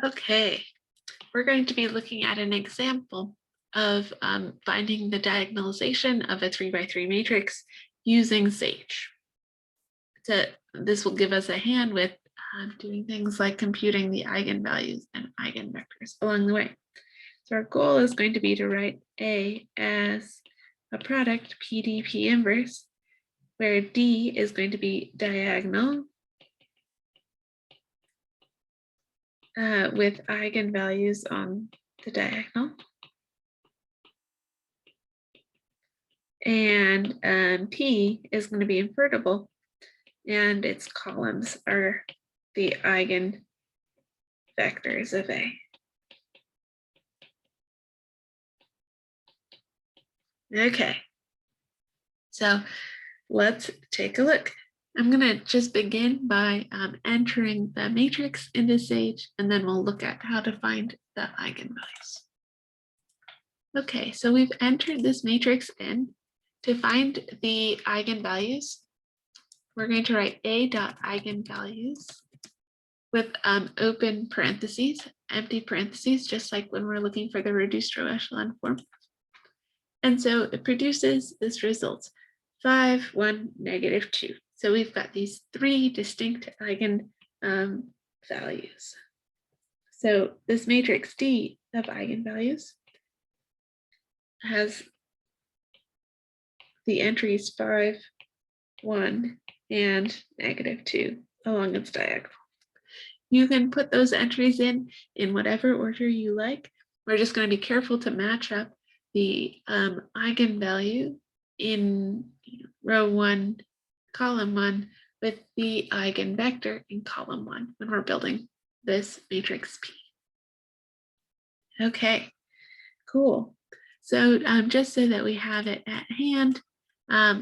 Okay, we're going to be looking at an example of finding the diagonalization of a 3x3 matrix using Sage. So this will give us a hand with doing things like computing the eigenvalues and eigenvectors along the way. So our goal is going to be to write A as a product PDP inverse, where D is going to be diagonal with eigenvalues on the diagonal. And P is going to be invertible, and its columns are the eigenvectors of A. Okay, so let's take a look. I'm going to just begin by entering the matrix into Sage, and then we'll look at how to find the eigenvalues. Okay, so we've entered this matrix in. To find the eigenvalues, we're going to write A dot eigenvalues with open parentheses, empty parentheses, just like when we're looking for the reduced row echelon form. And so it produces this result, 5, 1, -2. So we've got these three distinct eigen values. So this matrix D of eigenvalues has the entries 5, 1, and -2 along its diagonal. You can put those entries in whatever order you like. We're just going to be careful to match up the eigenvalue in row 1, column 1 with the eigenvector in column 1 when we're building this matrix P. Okay, cool. So just so that we have it at hand,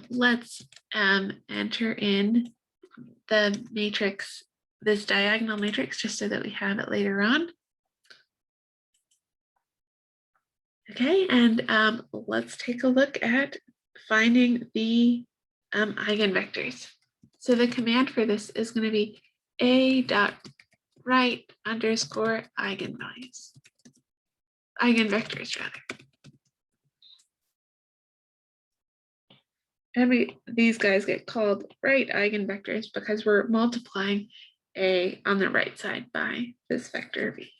let's enter in the matrix, this diagonal matrix, just so that we have it later on. Okay, and let's take a look at finding the eigenvectors. So the command for this is going to be a.write _ eigenvalues, eigenvectors rather. And these guys get called right eigenvectors because we're multiplying A on the right side by this vector V.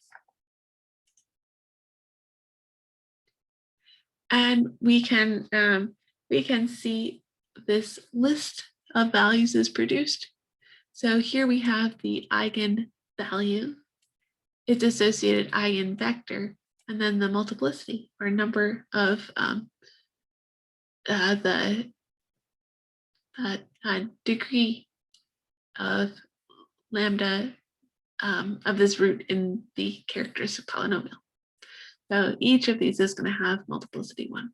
And we can see this list of values is produced. So here we have the eigenvalue, its associated eigenvector, and then the multiplicity or number of the degree of lambda of this root in the characteristic polynomial. So each of these is going to have multiplicity 1.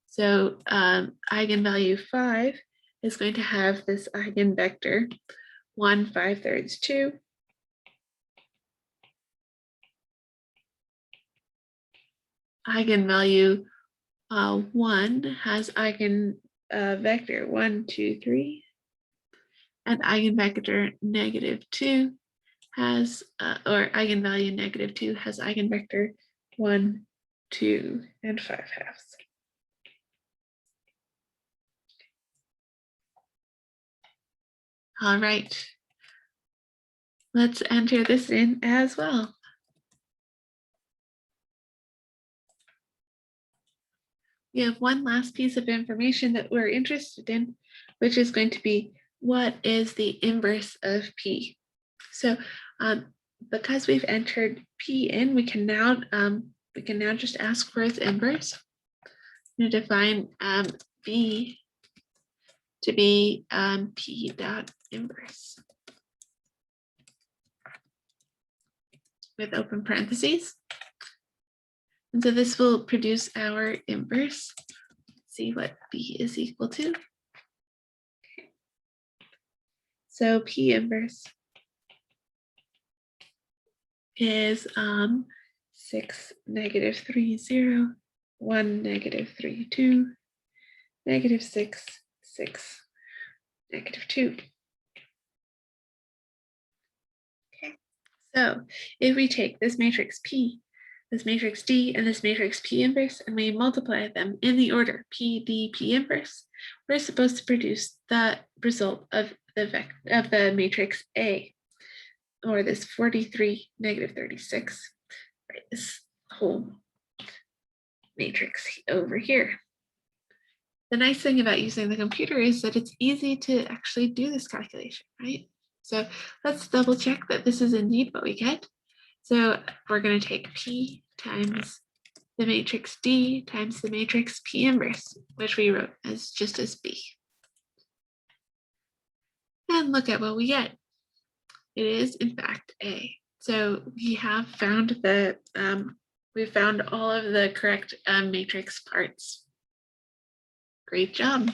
So eigenvalue 5 is going to have this eigenvector 1, 5/3, 2. Eigenvalue 1 has eigenvector 1, 2, 3. And eigenvector -2 has, or eigenvalue -2 has eigenvector 1, 2, and 5/2. All right, let's enter this in as well. We have one last piece of information that we're interested in, which is going to be what is the inverse of P. So because we've entered P in, we can now just ask for its inverse. I'm going to define B to be P dot inverse with open parentheses. And so this will produce our inverse. Let's see what B is equal to. Okay. So P inverse is 6, -3, 0, 1, -3, 2, -6, 6, -2. Okay, So if we take this matrix P, this matrix D, and this matrix P inverse, and we multiply them in the order P, D, P inverse, we're supposed to produce the result of the matrix A, or this 43, negative 36, right? This whole matrix over here. The nice thing about using the computer is that it's easy to actually do this calculation, right? So let's double check that this is indeed what we get. So we're going to take P times the matrix D times the matrix P inverse, which we wrote as just as B. And look at what we get. It is in fact A. So we have found we found all of the correct matrix parts. Great job.